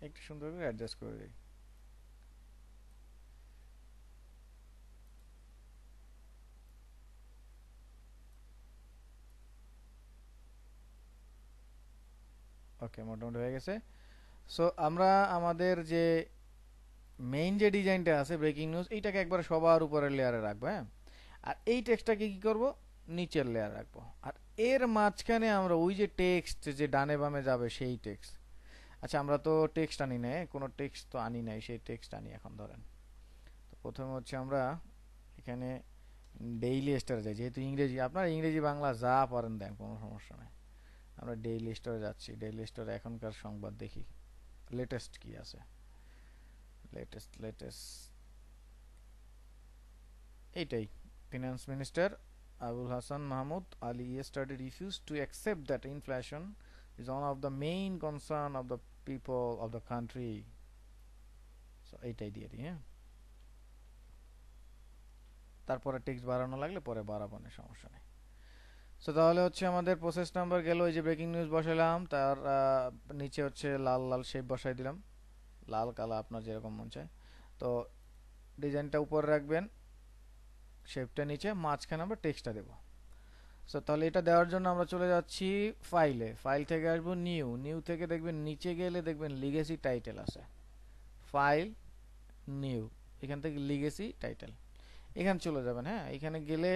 একটু সুন্দর করে অ্যাডজাস্ট করে দিই। ওকে, মোটামুটি হয়ে গেছে। সো আমরা আমাদের যে মেইন যে ডিজাইনটা আছে ব্রেকিং নিউজ, এইটাকে একবার সবার উপরের লেয়ারে রাখবো, হ্যাঁ। আর এই টেক্সটটাকে কি করব, নিচের লেয়ার রাখবো। আর এর মাঝখানে আমরা ওই যে টেক্সট যে ডানে বামে যাবে সেই টেক্সট। আচ্ছা, আমরা তো টেক্সট আনি নাই, কোনো টেক্সট তো আনি নাই, সেই টেক্সট আনি এখন। ধরেন, তো প্রথমে হচ্ছে আমরা এখানে ডেইলি স্টারে যাই, যেহেতু ইংরেজি, আপনার ইংরেজি বাংলা যা পারেন দেন, কোনো সমস্যা নেই। আমরা ডেইলি স্টারে যাচ্ছি, ডেইলি স্টারে এখনকার সংবাদ দেখি, লেটেস্ট কি আছে। লেটেস্ট এইটাই, finance minister Abul Hasan Mahmud Ali yesterday refused to accept that inflation is one of the main concern of the people of the country. So এইটাই দিয়ে দিই, হ্যাঁ। তারপরে টেক্সট বাড়ানো লাগলে পরে বাড়াবো না, সমস্যা নেই। সো তাহলে হচ্ছে আমাদের প্রসেস নাম্বার গেল, এই যে ব্রেকিং নিউজ বসালাম, তার নিচে হচ্ছে লাল লাল শেপ বসাই দিলাম, লাল কালা আপনার যেরকম মন চায়। তো ডিজাইনটা উপরে রাখবেন, শেপটা নিচে, মাঝখানে আমরা টেক্সটটা দেব। সো তাহলে এটা দেওয়ার জন্য আমরা চলে যাচ্ছি ফাইলে, ফাইল থেকে আসবো নিউ থেকে দেখবেন নিচে গেলে দেখবেন লিগেসি টাইটেল আছে, ফাইল নিউ, এখান থেকে লিগেসি টাইটেল, এখানে চলে যাবেন, হ্যাঁ। এখানে গেলে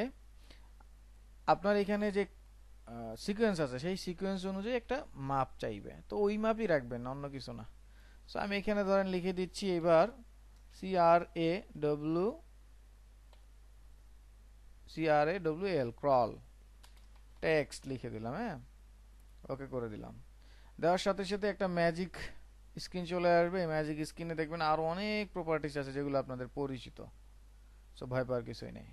আপনার এখানে যে সিকোয়েন্স আছে সেই সিকোয়েন্স অনুযায়ী একটা মাপ চাইবে, তো ওই মাপই রাখবেন, অন্য কিছু না। সো আমি এখানে ধরেন লিখে দিচ্ছি এবার CRAWL ক্রল টেক্সট লিখে দিলাম, হ্যাঁ। ওকে করে দিলাম। দেওয়ার সাথে সাথে একটা ম্যাজিক স্ক্রিন চলে আসবে। এই ম্যাজিক স্ক্রিনে দেখবেন আরো অনেক প্রপার্টিজ আছে যেগুলো আপনাদের পরিচিত, সো ভয় পাওয়ার কিছুই নেই।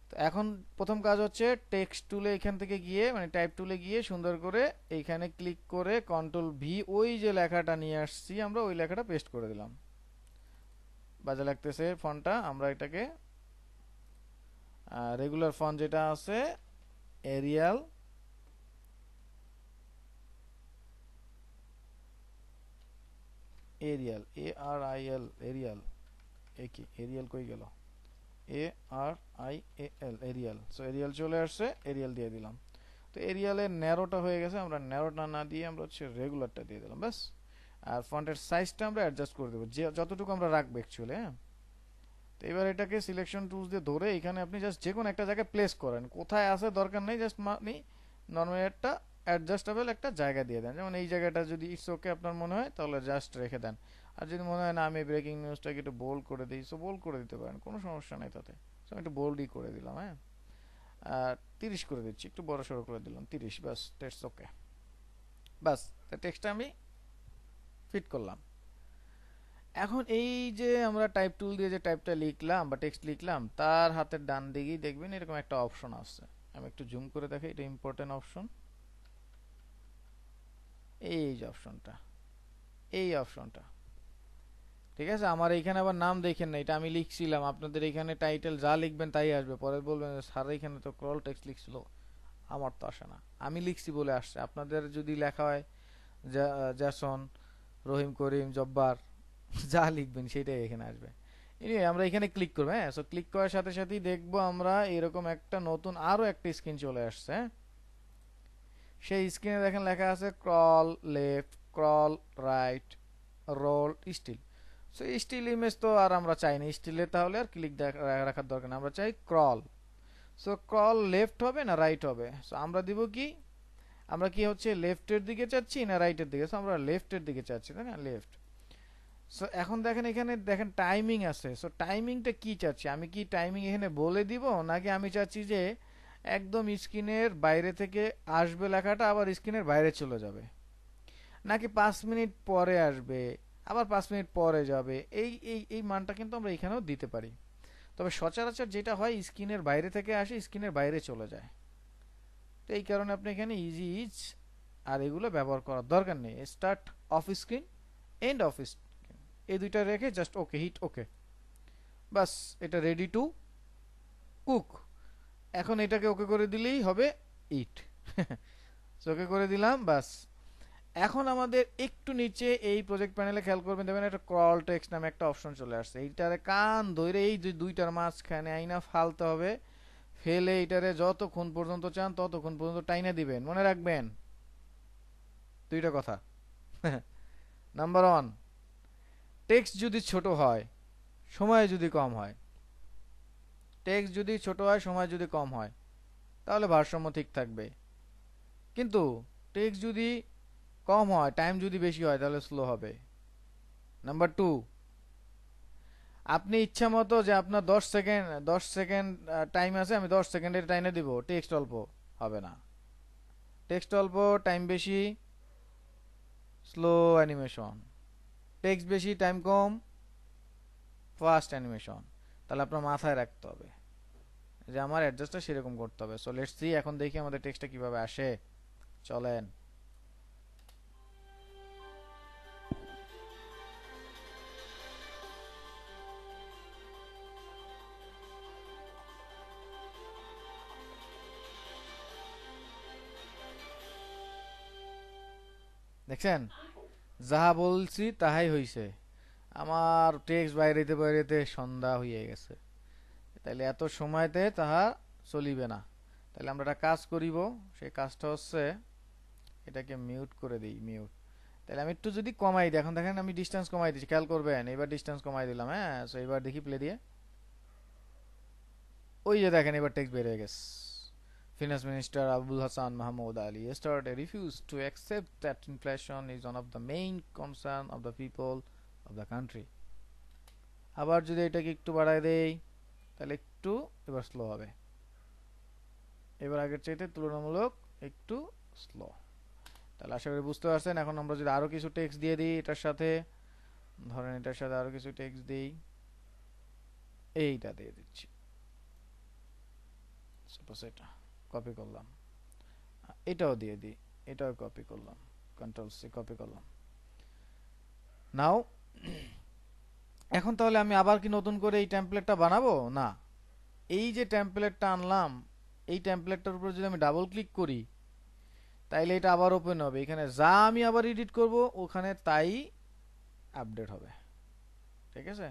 তো এখন প্রথম কাজ হচ্ছে টেক্সট টুলে এখান থেকে গিয়ে, মানে টাইপ টুলে গিয়ে সুন্দর করে এইখানে ক্লিক করে কন্ট্রোল ভি, ওই যে লেখাটা নিয়ে আসছি আমরা ওই লেখাটা পেস্ট করে দিলাম। বাজে লাগতেছে ফন্টটা, আমরা এটাকে রেগুলার ফন্ট যেটা আছে এরিয়াল, ARIL, এরিয়াল, কি এরিয়াল কই গেল, এরিয়াল। সো এরিয়াল চলে আসছে, এরিয়াল দিয়ে দিলাম। তো এরিয়ালের ন্যারোটা হয়ে গেছে, আমরা ন্যারোটা না দিয়ে আমরা হচ্ছে রেগুলারটা দিয়ে দিলাম, ব্যাস। আর ফন্টের সাইজটা আমরা অ্যাডজাস্ট করে দেবো, যে যতটুকু আমরা রাখবো অ্যাকচুয়ালি, হ্যাঁ। তো এবার এটাকে সিলেকশন টুলস দিয়ে ধরে এখানে আপনি জাস্ট যে কোনো একটা জায়গায় প্লেস করেন, কোথায় আছে দরকার নেই, জাস্ট আপনি নর্মাল একটা অ্যাডজাস্টেবল একটা জায়গা দিয়ে দেন। যেমন এই জায়গাটা যদি ইটস ওকে আপনার মনে হয় তাহলে জাস্ট রেখে দেন। আর যদি মনে হয় না আমি ব্রেকিং নিউজটাকে একটু বোল্ড করে দিই, সো বোল্ড করে দিতে পারেন, কোনো সমস্যা নেই তাতে। সো আমি একটু বোল্ডই করে দিলাম, হ্যাঁ। আর 30 করে দিচ্ছি, একটু বড় সড়ো করে দিলাম 30, বাস, টেক্সট ওকে, বাস। টেক্সটটা আমি ফিট করলাম। এখন এই যে আমরা টাইপ টুল দিয়ে যে টাইপটা লিখলাম বা টেক্সট লিখলাম, তার হাতের ডান দিকেই দেখবেন এরকম একটা অপশন আছে। আমি একটু জুম করে দেখাই, এটা ইম্পর্টেন্ট অপশন। এই যে অপশনটা, এই অপশনটা, ঠিক আছে। আমার এইখানে আবার নাম দেখেন না, এটা আমি লিখছিলাম, আপনাদের এখানে টাইটেল যা লিখবেন তাই আসবে। পরে বলবেন স্যার এখানে তো ক্রল টেক্সট লিখছিল, আমার তো আসে না, আমি লিখছি বলে আসছে। আপনাদের যদি লেখা হয় জ্যাসন, রহিম, করিম, জব্বার, যা লিখবেন সেটাই এখানে আসবে। Anyway, আমরা এখানে ক্লিক করবো। হ্যাঁ, সো ক্লিক করার সাথে সাথেই দেখবো আমরা এরকম একটা নতুন আরো একটা স্ক্রিন চলে আসছে। হ্যাঁ, সেই স্ক্রিনে দেখেন লেখা আছে crawl left, crawl right, roll still. So still image তো আর আমরা চাই না, স্টিলে তাহলে আর ক্লিক রাখার দরকার না, আমরা চাই ক্রল। সো ক্রল লেফট হবে না রাইট হবে? সো আমরা দিব কি, আমরা কি হচ্ছে লেফটের দিকে চাচ্ছি না রাইটের দিকে? সো আমরা লেফটের দিকে চাচ্ছি, তাই না, লেফট। সো এখন দেখেন এখানে দেখেন টাইমিং আছে। সো টাইমিংটা কি চাচ্ছি আমি, কি টাইমিং এখানে বলে দিব, নাকি আমি চাচ্ছি যে একদম স্ক্রিনের বাইরে থেকে আসবে লেখাটা আবার স্ক্রিনের বাইরে চলে যাবে, নাকি 5 মিনিট পরে আসবে আবার 5 মিনিট পরে যাবে? এই মানটা কিন্তু আমরা এখানেও দিতে পারি। তবে সচরাচর যেটা হয় স্ক্রিনের বাইরে থেকে আসে স্ক্রিনের বাইরে চলে যায়। তো এই কারণে আপনি এখানে ইজি ইজ আর এগুলো ব্যবহার করার দরকার নেই। Start off screen, end off screen, এই দুইটা রেখে জাস্ট ওকে, হিট ওকে, বাস এটা রেডি টু কুক। এখন এটাকে ওকে করে দিলেই হবে ইট। ওকে করে দিলাম, বাস। এখন আমাদের একটু নিচে এই প্রজেক্ট প্যানেলে খেয়াল করবেন, দেখবেন একটা ক্রল টেক্সট নামে একটা অপশন চলে আসছে। এইটারে কান ধরে এই দুইটার মাঝখানে আইনা ফালতে হবে, ফেলে এইটারে যতক্ষণ পর্যন্ত চান ততক্ষণ পর্যন্ত টাইনা দিবেন। মনে রাখবেন দুইটা কথা। নাম্বার 1, টেক্সট যদি ছোট হয়, সময় যদি কম হয়, টেক্সট যদি ছোট হয় সময় যদি কম হয় তাহলে ভারসাম্য ঠিক থাকবে। কিন্তু টেক্সট যদি কম হয়, টাইম যদি বেশি হয় তাহলে স্লো হবে। নাম্বার 2, আপনি ইচ্ছা মতো যে আপনার 10 সেকেন্ড টাইম আছে, আমি 10 সেকেন্ডের টাইমে দিব, টেক্সট অল্প হবে না। টেক্সট অল্প, টাইম বেশি, স্লো অ্যানিমেশন। টেক্সট বেশি, টাইম কম, ফাস্ট অ্যানিমেশন। তাহলে আপনার মাথায় রাখতে হবে যে আমার অ্যাডজাস্টটা সেরকম করতে হবে। সো লেটস সি, এখন দেখি আমাদের টেক্সটটা কিভাবে আসে। চলেন। দেখছেন, যাহা বলছি তাহাই হইছে। আমার টেক্সট বাইরেতে বাইরেতে সন্ধ্যা হইয়া গেছে। তাইলে এত সময়তে তাহা চলিবে না। তাহলে আমরা একটা কাজ করিব, সেই কাজটা হচ্ছে এটাকে মিউট করে দিই, মিউট। তাহলে আমি একটু যদি কমাই দিই, এখন দেখেন আমি ডিস্টেন্স কমাই দিচ্ছি, খেয়াল করবেন। এবার ডিস্টেন্স কমাই দিলাম। হ্যাঁ, সো এবার দেখি প্লে দিয়ে, ওই যে দেখেন এবার টেক্সট বের হয়ে গেছে। Finance Minister Abul Hassan Mahmood Ali yesterday refused to accept that inflation is one of the main concern of the people of the country. আবার যদি এটাকে একটু বাড়ায় দেই তাহলে একটু এবার স্লো হবে, এবার আগের চাইতে তুলনামূলক একটু স্লো। তাহলে আশা করি বুঝতে পারছেন। এখন আমরা যদি আরো কিছু টেক্সট দিয়ে দিই এটার সাথে, ধরেন এটার সাথে আরো কিছু টেক্সট দিই, এইটা দিয়ে দিচ্ছি, সাপোজ এটা কপি করলাম, এটাও দিয়ে দিই, এটাও কপি করলাম, কন্ট্রোল সি কপি করলাম। নাও এখন তাহলে আমি আবার কি নতুন করে এই টেমপ্লেটটা বানাবো? না, এই যে টেমপ্লেটটা আনলাম, এই টেমপ্লেটটার উপর যদি আমি ডাবল ক্লিক করি তাইলে এটা আবার ওপেন হবে। এখানে যা আমি আবার এডিট করব ওখানে তাই আপডেট হবে। ঠিক আছে?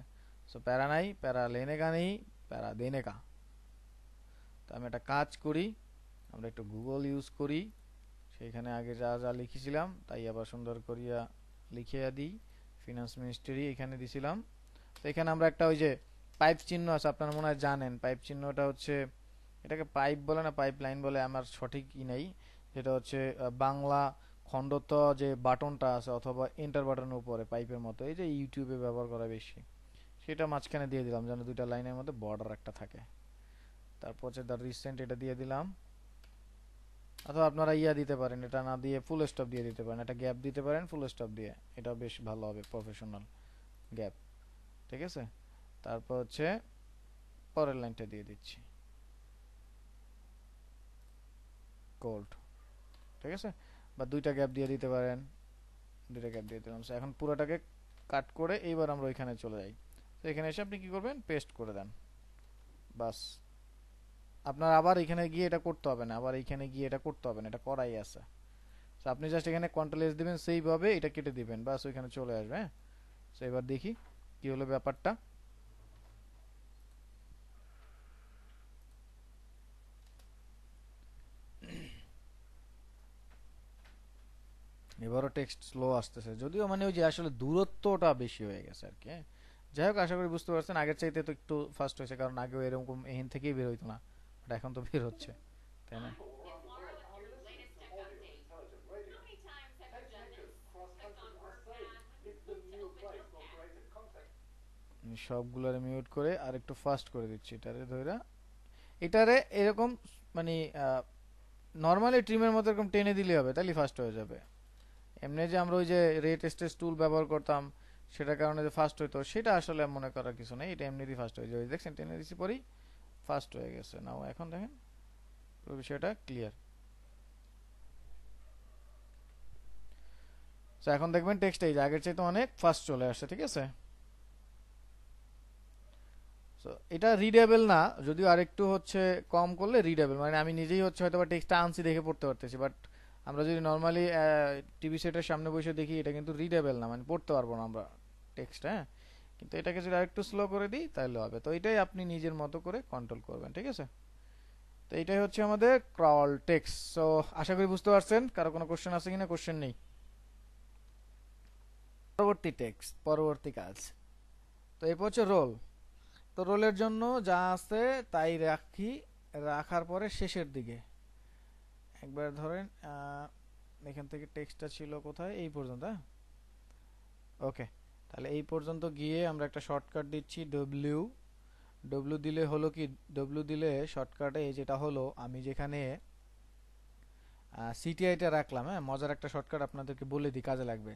সো প্যারা নাই, প্যারা লেনে কা নেই, প্যারা দেনে কা। তো আমি একটা কাজ করি, আমরা একটু গুগল ইউজ করি, সেইখানে আগে যা যা লিখেছিলাম তাই আবার সুন্দর করিয়া লিখিয়া দিই। ফিনান্স মিনিস্ট্রি এখানে দিছিলাম। তো এখানে আমরা একটা ওই যে পাইপ চিহ্ন আছে, আপনারা মনে হয় জানেন পাইপ চিহ্নটা হচ্ছে, এটাকে পাইপ বলে না পাইপ লাইন বলে আমার সঠিক ই নাই, যেটা হচ্ছে বাংলা খণ্ডত যে বাটনটা আছে অথবা এন্টার বাটনের উপরে পাইপের মতো, এই যে ইউটিউবে ব্যবহার করা বেশি, সেটা মাঝখানে দিয়ে দিলাম যেন দুইটা লাইনের মধ্যে বর্ডার একটা থাকে। তারপর হচ্ছে দ্য রিসেন্ট, এটা দিয়ে দিলাম। অথবা আপনারা ইয়া দিতে পারেন, এটা না দিয়ে ফুল স্টপ দিয়ে দিতে পারেন, একটা গ্যাপ দিতে পারেন ফুল স্টপ দিয়ে, এটা বেশ ভালো হবে, প্রফেশনাল গ্যাপ। ঠিক আছে? তারপর হচ্ছে পরের লাইনটা দিয়ে দিচ্ছি কোল্ড। ঠিক আছে? বা দুইটা গ্যাপ দিয়ে দিতে পারেন, দুইটা গ্যাপ দিয়ে দিলাম। এখন পুরোটাকে কাট করে এইবার আমরা ওইখানে চলে যাই। তো এখানে এসে আপনি কি করবেন, পেস্ট করে দেন, বাস। আপনার আবার এখানে গিয়ে এটা করতে হবে না, আবার এখানে গিয়ে এটা করতে হবে না, এটা করাই আছে। তো তো আপনি জাস্ট এখানে কন্ট্রোল এস দিবেন, সেইভাবে এটা কেটে দিবেন, বাস ওইখানে চলে আসবে। হ্যাঁ, তো এবার দেখি কি হলো ব্যাপারটা। এবারও টেক্সট স্লো আসতেছে, যদিও মানে ওই যে আসলে দূরত্বটা বেশি হয়ে গেছে আর কি। হ্যাঁ, যাই হোক, আশা করি বুঝতে পারছেন। আগের চাইতে তো একটু ফাস্ট হয়েছে, কারণ আগেও এরকম এখান থেকেই বের হইতো না, বাট এখন তো বের হচ্ছে, তাই না? If Laura with your latest tech update. How many times have you done this? Clicked on WordPad, moved to open Notepad. আমি সবগুলোর মিউট করে আর একটু ফাস্ট করে দিচ্ছি এটারে ধইরা। এটারে এরকম মানে নরমালি ট্রিমের মতো এরকম টেনে দিলে হবে, তাহলে ফাস্ট হয়ে যাবে। এমনি যে আমরা ওই যে রেট স্টেজ টুল ব্যবহার করতাম, সেটার কারণে যে ফাস্ট হইতো, সেটা আসলে মনে করার কিছু নেই, এটা এমনিতেই ফাস্ট হয়ে যাবে। দেখছেন, টেনে দিচ্ছি পরেই ফাস্ট হয়ে গেছে। নাও এখন দেখেন পুরো বিষয়টা ক্লিয়ার। তো এখন দেখবেন টেক্সট এই যে আগের চাইতে অনেক ফাস্ট চলে আসছে, ঠিক আছে? সো এটা রিডেবল না, যদিও আরেকটু হচ্ছে কম করলে রিডেবল, মানে আমি নিজেই হচ্ছে হয়তো বা টেক্সটটা আনছি দেখে পড়তে পারতেছি, বাট আমরা যদি নর্মালি টিভি সেটের সামনে বসে দেখি, এটা কিন্তু রিডেবল না, মানে পড়তে পারবো না আমরা টেক্সট। হ্যাঁ, কিন্তু এটাকে যদি আরেকটু স্লো করে দিই তাহলে হবে। তো এটাই আপনি নিজের মতো করে কন্ট্রোল করবেন, ঠিক আছে? তো এটাই হচ্ছে আমাদের ক্রাউল টেক্সট। সো আশা করি বুঝতে পারছেন। কারো কোনো কোশ্চেন আছে কিনা? কোশ্চেন নেই। পরবর্তী টেক্সট, পরবর্তী কাজ। তো এরপর হচ্ছে রোল। তো রোলের জন্য যা আছে তাই রাখি, রাখার পরে শেষের দিকে একবার ধরেন এখান থেকে টেক্সটটা ছিল কোথায়, এই পর্যন্ত। হ্যাঁ, ওকে, তাহলে এই পর্যন্ত গিয়ে আমরা একটা শর্টকাট দিচ্ছি ডব্লিউ। ডব্লিউ দিলে হলো কি, ডব্লিউ দিলে শর্টকাটে যেটা হলো, আমি যেখানে সিটিআইটা রাখলাম, হ্যাঁ, মজার একটা শর্টকাট আপনাদেরকে বলে দিই, কাজে লাগবে।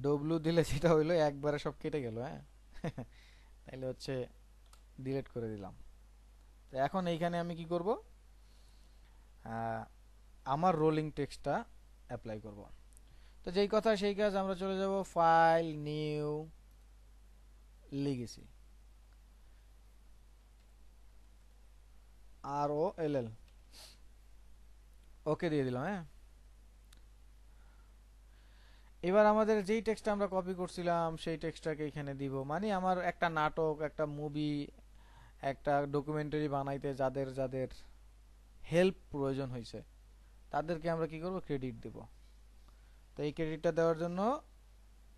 ডব্লিউ দিলে যেটা হইলো একবারে সব কেটে গেল। হ্যাঁ, তাইলে হচ্ছে ডিলিট করে দিলাম। তো এখন এইখানে আমি কি করব, আমার রোলিং টেক্সটটা অ্যাপ্লাই করব। তো যেই কথা সেই কাজ, আমরা চলে যাব ফাইল, নিউ, লিগেসি, আর ও এল এল, ওকে দিয়ে দিলাম। হ্যাঁ, এবার আমাদের যেই টেক্সটটা আমরা কপি করছিলাম সেই টেক্সটটাকে এখানে দিব। মানে আমার একটা নাটক, একটা মুভি, একটা ডকুমেন্টারি বানাইতে যাদের যাদের হেল্প প্রয়োজন হয়েছে, তাদেরকে আমরা কি করব, ক্রেডিট দেব। তো এই ক্রেডিটটা দেওয়ার জন্য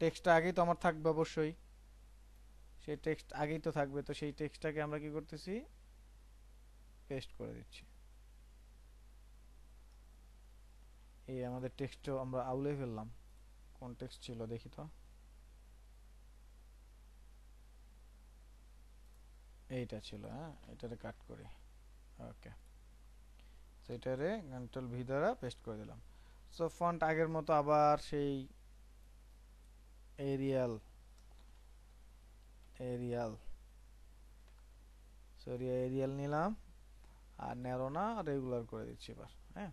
টেক্সটটা আগেই তো আমার থাকবে অবশ্যই, সেই টেক্সট আগেই তো থাকবে। তো সেই টেক্সটটাকে আমরা কি করতেছি, পেস্ট করে দিচ্ছি। এই আমাদের টেক্সটও আমরা আউলে ফেললাম। কোন টেক্সট ছিল দেখি তো, এইটা ছিল। হ্যাঁ, এটারে কাট করি। ওকে, সো এটারে কন্ট্রোল ভি দ্বারা পেস্ট করে দিলাম। সো ফন্ট আগের মতো আবার সেই এরিয়াল, এরিয়াল, সরি এরিয়াল নিলাম, আর ন্যারো না, রেগুলার করে দিচ্ছি এবার। হ্যাঁ,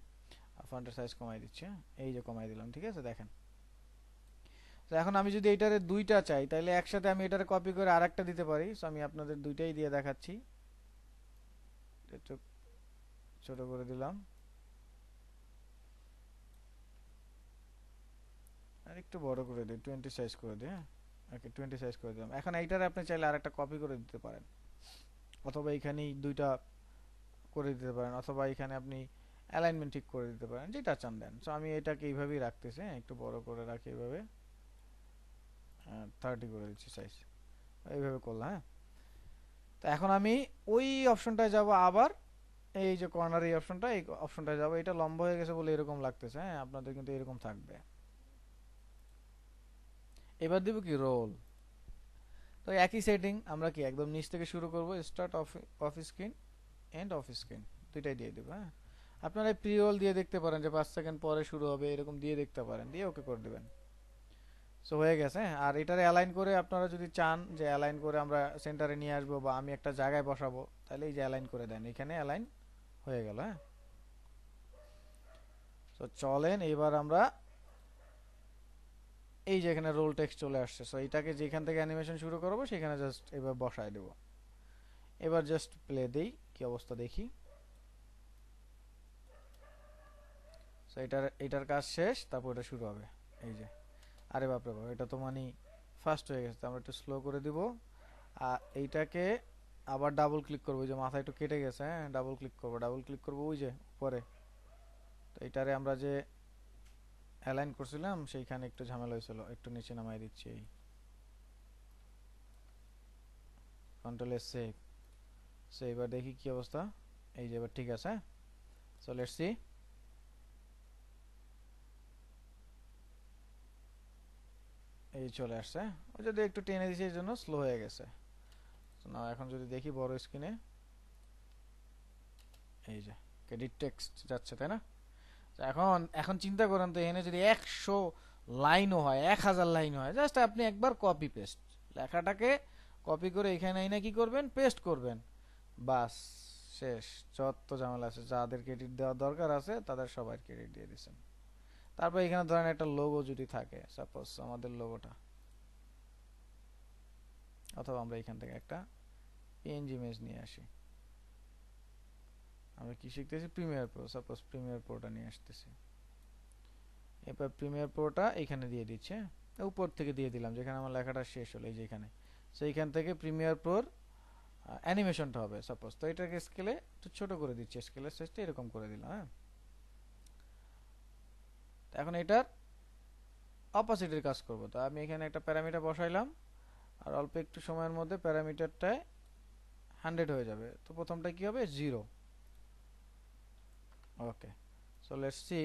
আর ফন্টের সাইজ কমাই দিচ্ছি। হ্যাঁ, এই যে কমাই দিলাম, ঠিক আছে? দেখেন, তো এখন আমি যদি এইটারে দুইটা চাই, তাহলে একসাথে আমি এটারে কপি করে আরেকটা দিতে পারি। সো আমি আপনাদের দুইটাই দিয়ে দেখাচ্ছি। একটু ছোট করে দিলাম, আর একটু বড় করে দিই, 20 সাইজ করে দিই। হ্যাঁ, ওকে, 20 সাইজ করে দিলাম। এখন এইটারে আপনি চাইলে আরেকটা কপি করে দিতে পারেন, অথবা এখানেই দুইটা করে দিতে পারেন, অথবা এখানে আপনি অ্যালাইনমেন্ট ঠিক করে দিতে পারেন, যেটা চান দেন। সো আমি এটাকে এইভাবেই রাখতেছি। হ্যাঁ, একটু বড় করে রাখি এইভাবে, 30 করে দিচ্ছি সাইজ, এইভাবে করলাম। হ্যাঁ, তো এখন আমি ওই অপশনটায় যাব, আবার এই যে কর্নার এই অপশনটা, এই অপশনটায় যাব। এটা লম্বা হয়ে গেছে বলে এরকম লাগতেছে। হ্যাঁ, আপনাদের কিন্তু এরকম থাকবে। এবার দিব কি, রোল। তো একই সেটিং, আমরা কি একদম নিচ থেকে শুরু করব, start off screen, end off screen, দুইটাই দিয়ে দেব। হ্যাঁ, আপনারা প্রি রোল দিয়ে দেখতে পারেন যে 5 সেকেন্ড পরে শুরু হবে, এরকম দিয়ে দেখতে পারেন, দিয়ে ওকে করে দিবেন। সো হয়ে গেছে। হ্যাঁ, আর এটারে অ্যালাইন করে আপনারা যদি চান যে অ্যালাইন করে আমরা সেন্টারে নিয়ে আসবো, বা আমি একটা জায়গায় বসাবো, তাহলে এই যে অ্যালাইন করে দেন, এখানে অ্যালাইন হয়ে গেল। হ্যাঁ, তো চলেন এবার আমরা এই যে এখানে রোল টেক্সট চলে আসছে। সো এটাকে যেখান থেকে অ্যানিমেশন শুরু করবো সেখানে জাস্ট এবার বসায় দেব। এবার জাস্ট প্লে দেই, কি অবস্থা দেখি। সো তো এটার কাজ শেষ, তারপর এটা শুরু হবে। এই যে, আরে বাপরে বাপ, এটা তো মানে ফাস্ট হয়ে গেছে। তো আমরা একটু স্লো করে দিব। আর এইটাকে আবার ডাবল ক্লিক করবো, ওই যে মাথা একটু কেটে গেছে, হ্যাঁ ডাবল ক্লিক করবো ওই যে উপরে। তো এটারে আমরা যে অ্যালাইন করছিলাম সেইখানে একটু ঝামেলা হয়েছিল, একটু নিচে নামাই দিচ্ছি। এই কন্ট্রোল এস সেভ। সো এবার দেখি কি অবস্থা। এই যে এবার ঠিক আছে। So let's see. এই চলে আসছে। ওই যদি একটু টেনে দিয়েছি এই জন্য স্লো হয়ে গেছে। না এখন যদি দেখি বড় স্ক্রিনে, এই যে ক্রেডিট টেক্সট যাচ্ছে, তাই না? এখন এখন চিন্তা করেন তো, এখানে যদি 100 লাইনও হয়, 1000 লাইন হয়, জাস্ট আপনি একবার কপি পেস্ট, লেখাটাকে কপি করে এখানে এনে কি করবেন, পেস্ট করবেন, বাস শেষ। যত ঝামেলা আছে, যাদের ক্রেডিট দেওয়ার দরকার আছে তাদের সবাই ক্রেডিট দিয়ে দিচ্ছেন। তারপর এখানে ধরেন একটা লোগো যদি থাকে, সাপোজ আমাদের লোগোটা, অথবা আমরা এখান থেকে একটা পিএনজি ইমেজ নিয়ে আসি। আমরা কি শিখতেছি, প্রিমিয়ার প্রো, সাপোজ প্রিমিয়ার প্রোটা নিয়ে আসতেছি। এবার প্রিমিয়ার প্রোটা এখানে দিয়ে দিচ্ছে, উপর থেকে দিয়ে দিলাম যেখানে আমার লেখাটা শেষ হলো, এই যে এখানে। সো এইখান থেকে প্রিমিয়ার প্রোর অ্যানিমেশনটা হবে সাপোজ। তো এটাকে স্কেলে একটু ছোট করে দিচ্ছি, স্কেলের সাইজটা এরকম করে দিলাম। হ্যাঁ, এখন এটার অপোজিটের কাজ করব। তো আমি এখানে একটা প্যারামিটার বসাইলাম, আর অল্প একটু সময়ের মধ্যে প্যারামিটারটায় 100 হয়ে যাবে। তো প্রথমটা কি হবে, 0। ওকে, সো লেটস সি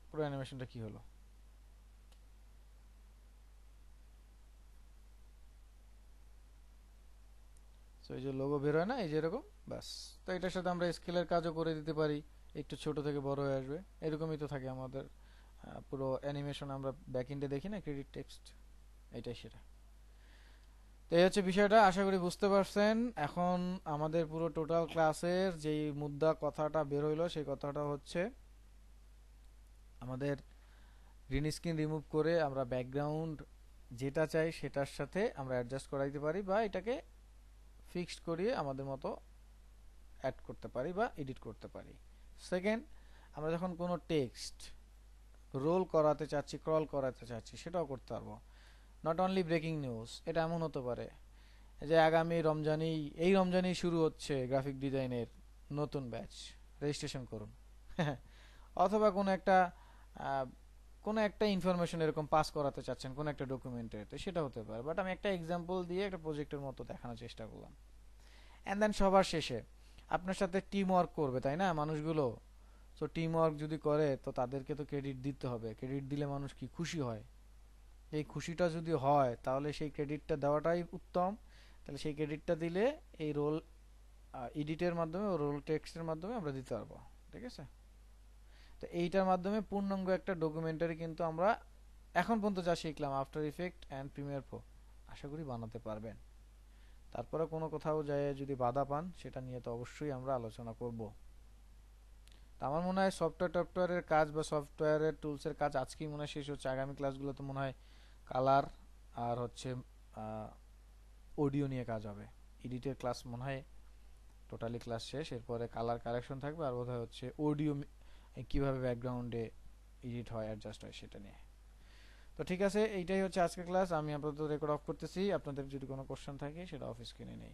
পুরো অ্যানিমেশনটা কি হলো। সো এই যে লোগো বের হয় না, এই যে এরকম, বাস। তো এটার সাথে আমরা স্কেলের কাজও করে দিতে পারি, একটু ছোট থেকে বড় হয়ে আসবে। এরকমই তো থাকে আমাদের পুরো অ্যানিমেশন। আমরা ব্যাকএন্ডে দেখি না ক্রেডিট টেক্সট, এটাই সেটা। তো এই হচ্ছে বিষয়টা, আশা করি বুঝতে পারছেন। এখন আমাদের পুরো টোটাল ক্লাসের যেই মুদ্রা কথাটা বের হইলো, সেই কথাটা হচ্ছে আমাদের গ্রিন স্ক্রিন রিমুভ করে আমরা ব্যাকগ্রাউন্ড যেটা চাই সেটার সাথে আমরা অ্যাডজাস্ট করাইতে পারি, বা এটাকে ফিক্সড করিয়ে আমাদের মতো অ্যাড করতে পারি বা এডিট করতে পারি। সেকেন্ড, আমরা যখন কোনো টেক্সট রোল করাতে চাচ্ছি, ক্রল করাতে চাচ্ছি, সেটাও করতে পারবো। নট অনলি ব্রেকিং নিউজ, এটা এমন হতে পারে যে আগামী এই রমজানেই শুরু হচ্ছে গ্রাফিক ডিজাইনের নতুন ব্যাচ, রেজিস্ট্রেশন করুন। অথবা কোনো একটা ইনফরমেশন এরকম পাস করাতে চাচ্ছেন কোনো একটা ডকুমেন্টে, তো সেটা হতে পারে। বাট আমি একটা এক্সাম্পল দিয়ে একটা প্রজেক্টের মতো দেখানোর চেষ্টা করলাম। অ্যান্ড দেন সবার শেষে আপনার সাথে টিম ওয়ার্ক করবে, তাই না মানুষগুলো? সো টিম ওয়ার্ক যদি করে, তো তাদেরকে তো ক্রেডিট দিতে হবে। ক্রেডিট দিলে মানুষ কি খুশি হয়? এই খুশিটা যদি হয়, তাহলে সেই ক্রেডিটটা দেওয়াটাই উত্তম। তাহলে সেই ক্রেডিটটা দিলে এই রোল এডিটের মাধ্যমে, রোল টেক্সটের মাধ্যমে আমরা দিতে পারবো। ঠিক আছে? তো এইটার মাধ্যমে পূর্ণাঙ্গ একটা ডকুমেন্টারি কিন্তু আমরা এখন পর্যন্ত যা শিখলাম, after effect and premiere pro, আশা করি বানাতে পারবেন। তারপরে কোনো কোথাও যায় যদি বাধা পান, সেটা নিয়ে তো অবশ্যই আমরা আলোচনা করব। আমার মনে হয় সফটওয়্যারের কাজ বা সফটওয়্যারের টুলসের কাজ আজকেই মনে হয় শেষ হচ্ছে। আগামী ক্লাসগুলো তো মনে হয় কালার আর হচ্ছে অডিও নিয়ে কাজ হবে। এডিটের ক্লাস মনে হয় টোটালি ক্লাস শেষ। এরপরে কালার কারেকশন থাকবে, আর বোধহয় হচ্ছে অডিও কিভাবে ব্যাকগ্রাউন্ডে এডিট হয়, অ্যাডজাস্ট হয়, সেটা নিয়ে। তো ঠিক আছে, এইটাই হচ্ছে আজকের ক্লাস। আমি আপাতত রেকর্ড অফ করতেছি। আপনাদের যদি কোনো কোশ্চেন থাকে সেটা অফ স্ক্রিনে নেই।